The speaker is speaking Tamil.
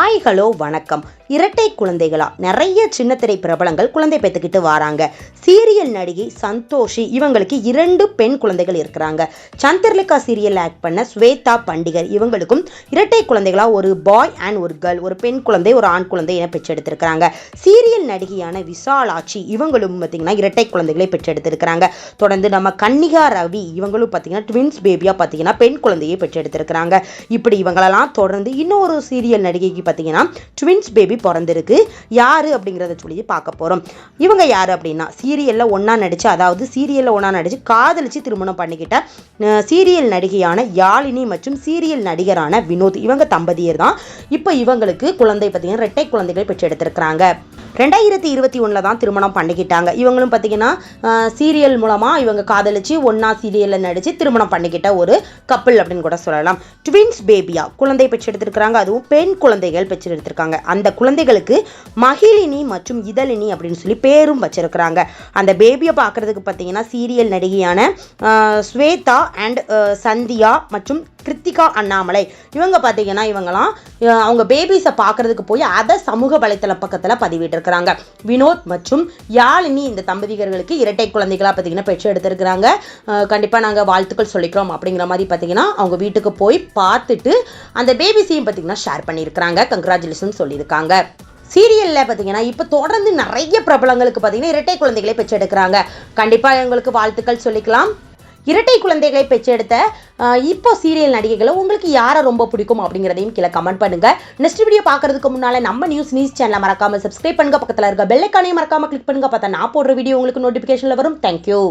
ஹாய் ஹலோ வணக்கம். இரட்டை குழந்தைகளா நிறைய சின்னத்திரை பிரபலங்கள் குழந்தை பெற்றுக்கிட்டு வராங்க. சீரியல் நடிகை சந்தோஷி இவங்களுக்கு 2 பெண் குழந்தைகள் இருக்கிறாங்க. சந்திரலேகா சீரியல் ஆக்ட் பண்ண ஸ்வேதா பண்டிகர் இவங்களுக்கும் இரட்டை குழந்தைகளா ஒரு பாய் அண்ட் ஒரு கேர்ள், ஒரு பெண் குழந்தை ஒரு ஆண் குழந்தை என பெற்றெடுத்திருக்கிறாங்க. சீரியல் நடிகையான விசாலாட்சி இவங்களும் பார்த்தீங்கன்னா இரட்டை குழந்தைகளை பெற்றெடுத்திருக்கிறாங்க. தொடர்ந்து நம்ம கன்னிகா ரவி இவங்களும் பார்த்தீங்கன்னா ட்வின்ஸ் பேபியா பார்த்தீங்கன்னா பெண் குழந்தையை பெற்றெடுத்திருக்கிறாங்க. இப்படி இவங்களெல்லாம் தொடர்ந்து இன்னொரு சீரியல் நடிகைக்கு பார்த்தீங்கன்னா ட்வின்ஸ் பேபி பிறந்திருக்கு. யாரு அப்படிங்கிறத சொல்லி பார்க்க போறோம். இவங்க யாரு அப்படின்னா சீரியல்ல ஒன்னா நடிச்சு காதலிச்சு திருமணம் பண்ணிக்கிட்ட சீரியல் நடிகையான யாழினி மற்றும் சீரியல் நடிகரான வினோத் இவங்க தம்பதியர் தான். இப்போ இவங்களுக்கு குழந்தை பார்த்தீங்கன்னா இரட்டை குழந்தைகள் பெற்றெடுத்திருக்கிறாங்க. 2021 தான் திருமணம் பண்ணிக்கிட்டாங்க. இவங்களும் பார்த்தீங்கன்னா சீரியல் மூலமாக இவங்க காதலிச்சு ஒன்னா சீரியலில் நடித்து திருமணம் பண்ணிக்கிட்ட ஒரு கப்பிள் அப்படின்னு கூட சொல்லலாம். ட்வின்ஸ் பேபியா குழந்தை பெற்றெடுத்திருக்கிறாங்க. அதுவும் பெண் குழந்தைகள் பெற்றெடுத்திருக்காங்க. அந்த குழந்தைகளுக்கு மகிழினி மற்றும் இதழினி அப்படின்னு சொல்லி பேரும் வச்சிருக்கிறாங்க. அந்த பேபியை பார்க்கறதுக்கு பார்த்தீங்கன்னா சீரியல் நடிகையான ஸ்வேதா அண்ட் சந்தியா மற்றும் கிருத்திகா அண்ணாமலை இவங்க பார்த்தீங்கன்னா இவங்களாம் அவங்க பேபிஸை பார்க்கறதுக்கு போய் அதை சமூக வலைத்தள பக்கத்தில் பதிவிட்டிருக்கிறாங்க. வினோத் மற்றும் யாழினி இந்த தம்பதியர்களுக்கு இரட்டை குழந்தைகளாக பார்த்தீங்கன்னா பெற்று எடுத்திருக்கிறாங்க. கண்டிப்பாக நாங்கள் வாழ்த்துக்கள் சொல்லிக்கிறோம் அப்படிங்கிற மாதிரி பார்த்தீங்கன்னா அவங்க வீட்டுக்கு போய் பார்த்துட்டு அந்த பேபிஸையும் பார்த்தீங்கன்னா ஷேர் பண்ணியிருக்கிறாங்க. கங்க்ராச்சுலேஷன் சொல்லியிருக்காங்க. சீரியலில் பார்த்தீங்கன்னா இப்போ தொடர்ந்து நிறைய பிரபலங்களுக்கு பார்த்தீங்கன்னா இரட்டை குழந்தைகளை பெற்றெடுக்கிறாங்க. கண்டிப்பாக எங்களுக்கு வாழ்த்துக்கள் சொல்லிக்கலாம். இரட்டை குழந்தைகளை பெற்றெடுத்த இப்போ சீரியல் நடிகைகளை உங்களுக்கு யாரை ரொம்ப பிடிக்கும் அப்படிங்கிறதையும் கீழே கமெண்ட் பண்ணுங்க. நெக்ஸ்ட் வீடியோ பார்க்கறதுக்கு முன்னால நம்ம நியூஸ் சேனலை மறக்காம சப்ஸ்கிரைப் பண்ணுங்க. பக்கத்தில் இருக்க பெல் ஐகானையும் மறக்காம கிளிக் பண்ணுங்க. பார்த்தா நான் போடுற வீடியோ உங்களுக்கு நோட்டிஃபிகேஷன்ல வரும். தேங்க்யூ.